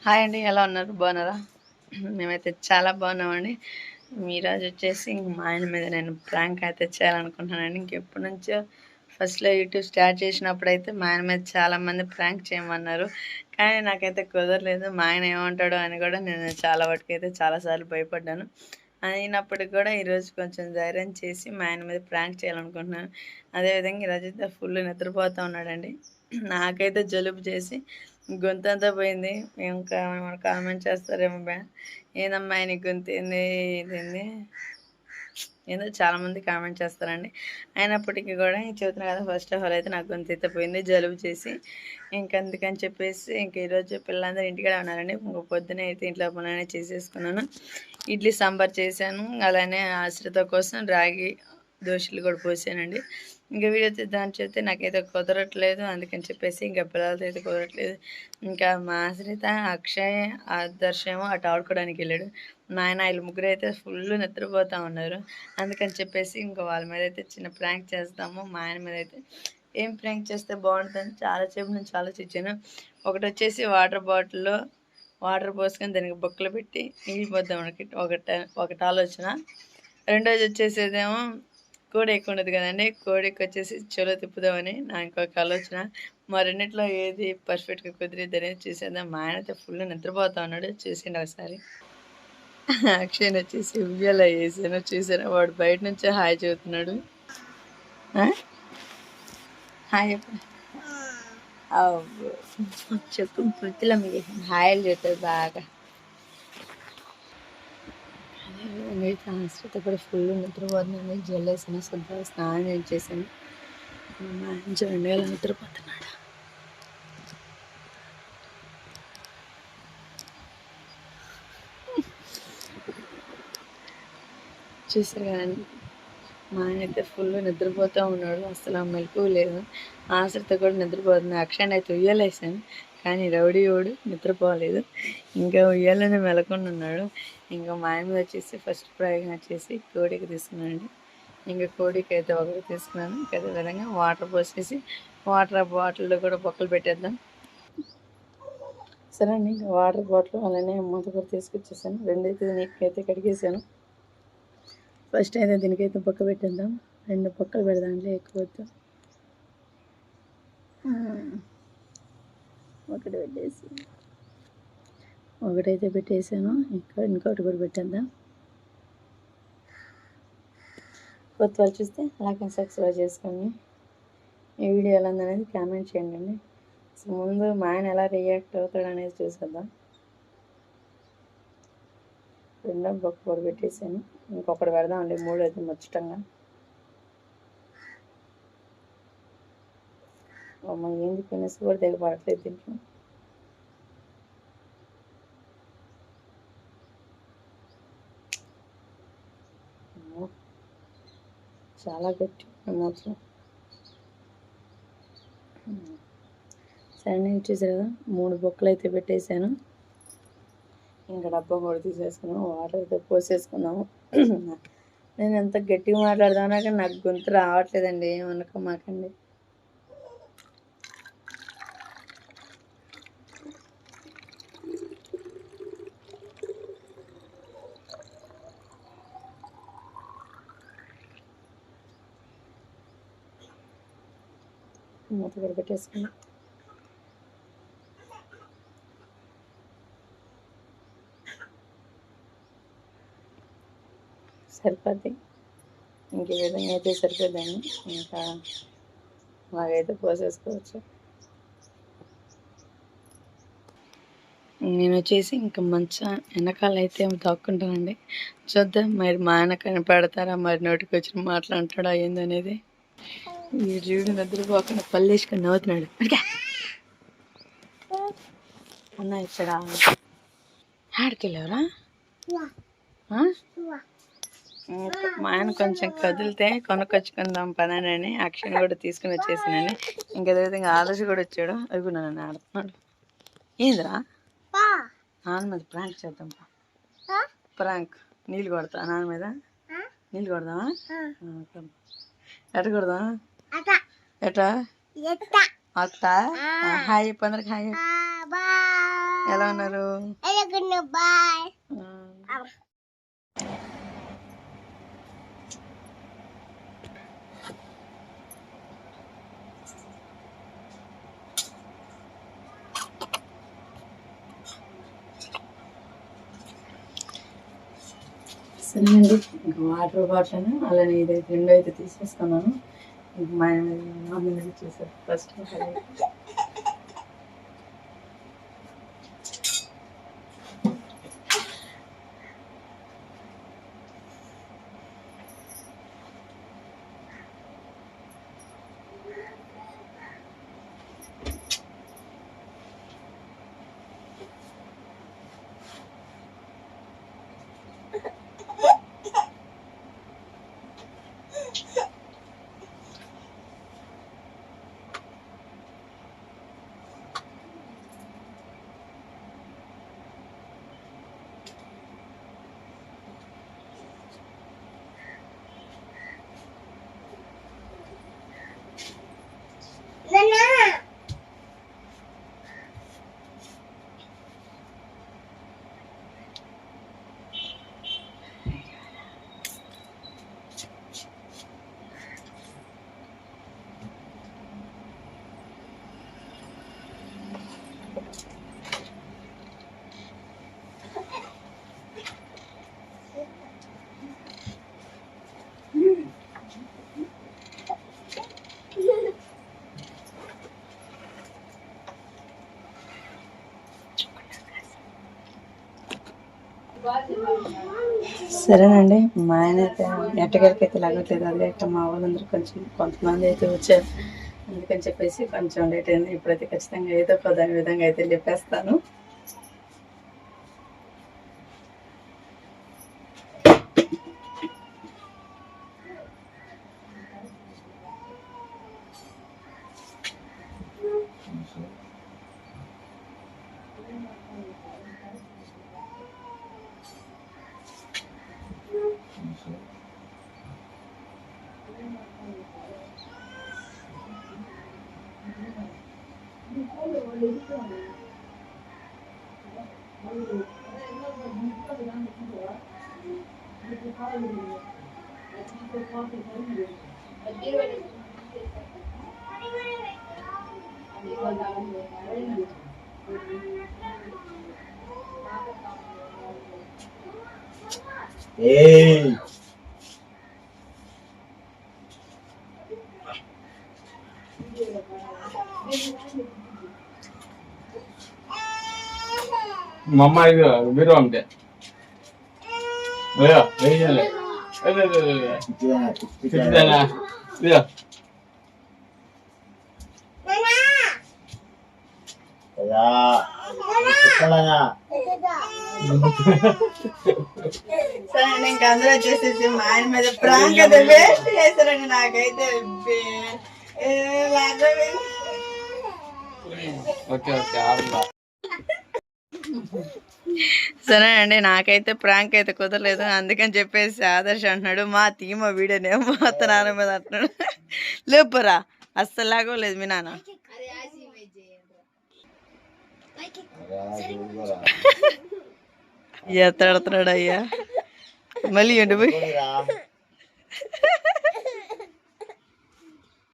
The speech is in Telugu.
హాయ్ అండి, ఎలా ఉన్నారు? బాగున్నారా? మేమైతే చాలా బాగున్నామండి. ఈరోజు వచ్చేసి మా ఆయన మీద నేను ప్రాంక్ అయితే చేయాలనుకుంటున్నానండి. ఇంకెప్పటి నుంచో ఫస్ట్లో యూట్యూబ్ స్టార్ట్ చేసినప్పుడైతే మా ఆయన మీద చాలామంది ప్రాంక్ చేయమన్నారు, కానీ నాకైతే కుదరలేదు. మా ఆయన ఏమంటాడో అని కూడా నేను చాలా వాటికి అయితే చాలాసార్లు భయపడ్డాను. అయినప్పటికి కూడా ఈరోజు కొంచెం ధైర్యం చేసి మా ఆయన మీద ప్రాంక్ చేయాలనుకుంటున్నాను. అదేవిధంగా ఈరోజు అయితే ఫుల్ నిద్రపోతూ ఉన్నాడండి. నాకైతే జలుబు చేసి గొంతంతా పోయింది. ఇంకా ఏమైనా కామెంట్ చేస్తారేమో ఏందమ్మా నీ గొంతు ఏంది ఇదేంది ఏదో చాలామంది కామెంట్ చేస్తారండి. అయినప్పటికీ కూడా చెబుతున్నా కదా, ఫస్ట్ ఆఫ్ ఆల్ అయితే నాకు గొంతు అయితే పోయింది జలుబు చేసి. అందుకని చెప్పేసి ఈరోజు పిల్లలందరూ ఇంటికాడే ఉన్నారండి. ఇంక పొద్దున అయితే ఇంట్లో పనులనే చేసేసుకున్నాను. ఇడ్లీ సాంబార్ చేశాను, అలానే ఆశ్రిత కోసం రాగి దోశలు కూడా పోసానండి. ఇంకా వీడియో తీద్దామని చెప్తే నాకైతే కుదరట్లేదు, అందుకని చెప్పేసి ఇంకా పిల్లలతో అయితే కుదరట్లేదు. ఇంకా మా ఆశ్రిత, అక్షయ్, ఆదర్శ్ ఏమో అటు ఆడుకోవడానికి వెళ్ళాడు. మా ఆయన వీళ్ళు ముగ్గురు అయితే ఫుల్ నిద్రపోతూ ఉన్నారు. అందుకని చెప్పేసి ఇంకా వాళ్ళ మీద అయితే చిన్న ప్రాంక్ చేస్తాము. మా ఆయన మీద అయితే ఏం ప్రాంక్ చేస్తే బాగుంటుందని చాలాసేపు నుంచి ఆలోచించాను. ఒకటి వచ్చేసి వాటర్ బాటిల్లో వాటర్ పోసుకొని దానికి బొక్కలు పెట్టి నీళ్ళు పోద్దాం ఒకటి ఆలోచన. రెండోది వచ్చేసేదేమో కోడి ఎక్కువ ఉండదు కదండి, కోడికి వచ్చేసి చెలో తిప్పుదామని నా ఇంకొక ఆలోచన. మా రెండిట్లో ఏది పర్ఫెక్ట్గా కుదిరిద్ది అనేది చూసేద్దాం. మా ఆయన అయితే ఫుల్ నిద్రపోతా ఉన్నాడు, చూసిండు ఒకసారి. అక్షయ్ వచ్చేసి ఉయ్యాల వేసాను, చూసాను. వాడు బయట నుంచే హాయ్ చెబుతున్నాడు. హాయ్ చెప్పు వృత్తిలో మీకు హాయిలు చెప్తారు బాగా. అయితే ఆశ్రిత కూడా ఫుల్ నిద్రపోతుందండి. జల్లేసాను, శుద్ధ స్నానం చేశాను. మా ఆయన చూడండి ఎలా నిద్రపోతున్నాడు. చూసారు కదండి, మా ఆయన అయితే ఫుల్ నిద్రపోతూ ఉన్నాడు, అసలు మెలకు లేదు. ఆశ్రిత కూడా నిద్రపోతుంది. అక్షయ్ అయితే ఉయ్యాలేసాను, కానీ రౌడీ ఓడు నిద్రపోలేదు, ఇంకా ఉయ్యాలనే మెలకుండా ఉన్నాడు. ఇంకా మా ఆయన మీద వచ్చేసి ఫస్ట్ ప్రయోగం వచ్చేసి కోడికి తీసుకున్నానండి. ఇంకా కోడికి అయితే ఒకటి తీసుకున్నాను. అదేవిధంగా వాటర్ పోసేసి వాటర్ బాటిల్లో కూడా బొక్కలు పెట్టేద్దాం. సరే అండి, ఇంకా వాటర్ బాటిల్ అలానే మూత కూడా తీసుకొచ్చేసాను. రెండైతే నీకైతే కడిగేసాను. ఫస్ట్ అయితే దీనికైతే పక్క పెట్టేద్దాం. 2 పక్కలు పెడదాంలే, ఎక్కువ వద్దు. ఒకటైతే పెట్టేసాను, ఇంకోటి కూడా పెట్టేద్దాం. కొత్త వాళ్ళు చూస్తే అలాగే సబ్స్క్రైబ్ చేసుకోండి. ఈ వీడియో ఎలా ఉందనేది కామెంట్ చేయండి. ముందు మా ఆయన ఎలా రియాక్ట్ అవుతాడు అనేది చూసేద్దాం. రెండో బొక్క కూడా పెట్టేసాను, ఇంకొకటి పెడదామండి. 3 అయితే ముచ్చటంగా. అమ్మ ఏంది పినస్ కూడా దిగబడట్లేదు దీంట్లో. చాలా గట్టి మాత్రం. సరే నేను చూసారు కదా, 3 బొక్కలు అయితే పెట్టేశాను. ఇంకా డబ్బా కూడా తీసేసుకున్నాం, వాటర్ అయితే పోసేసుకున్నాము. నేను ఎంత గట్టిగా మాట్లాడదానా కానీ నాకు గొంతు రావట్లేదండి, ఏమనుకో మాకండి. మూత కూడా పెట్టేసుకున్నాం. సరిపోద్ది, ఇంక ఈ విధంగా అయితే సరిపోద్దండి. ఇంకా అలాగైతే పోసేసుకోవచ్చు. నేను వచ్చేసి ఇంకా మంచిగా వెనకాల అయితే దాక్కుంటానండి. చూద్దాం మరి మా ఆయన కనపడతారా, మరి నోటికి వచ్చిన మాట్లాడతాడా ఏందనేది. ఈ జీవుడు నిద్రపోకుండా పళ్ళు వేసుకొని నవ్వుతున్నాడు. అన్న ఇక్కడ ఆడికెళ్ళావరా? మా ఆయన కొంచెం కదిలితే కొనుక్కొచ్చుకుందాం పదని అక్షయ్ కూడా తీసుకుని వచ్చేసానండి. ఇంకా అదేవిధంగా ఆదర్శ కూడా వచ్చాడు. అవి నన్ను ఆడుతున్నాడు. ఏందిరా నాన్న మీద ప్రాంక్ చేద్దాం. ప్రాంక్ నీళ్ళు కొడతా నాన్న మీద. నీళ్ళు కొడదామా? ఎట కొడదాం? ఎట అత్త హాయ్ చెప్పు అందరికి. హాయ్ ఎలా ఉన్నారు? సరేనండి, ఇంకా వాటర్ బాటిల్ అలానే ఇదైతే రెండు అయితే తీసేసుకున్నాను. ఇంక మా మమ్మీ చేశారు ఫస్ట్. సరేనండి, మా ఆయన అయితే ఎట్టగలికి అయితే లాగట్లేదు. అదే మా వాళ్ళందరూ కొంతమంది అయితే వచ్చారు, అందుకని చెప్పేసి కొంచెం లేట్ అయింది. ఇప్పుడైతే ఖచ్చితంగా ఏదో ఒక దాని విధంగా అయితే లేపేస్తాను. మా అమ్మాయి మీరు అంటే సరే ఇంకా అందరూ వచ్చేసేసి మా ఆయన మీద ప్రాంక్ అయితే వేస్ట్ చేశారండి. నాకైతే సరే అండి, నాకైతే ప్రాంక్ అయితే కుదరలేదు. అందుకని చెప్పేసి ఆదర్శ్ అంటున్నాడు మా తీమ వీడియోనేమో అత్త నాన్న మీద అంటున్నాడు. లేపురా, అస్సలు లాగోలేదు మీ నాన్న. ఎత్తడుతున్నాడు అయ్యా, మళ్ళీ ఏంటి పోయి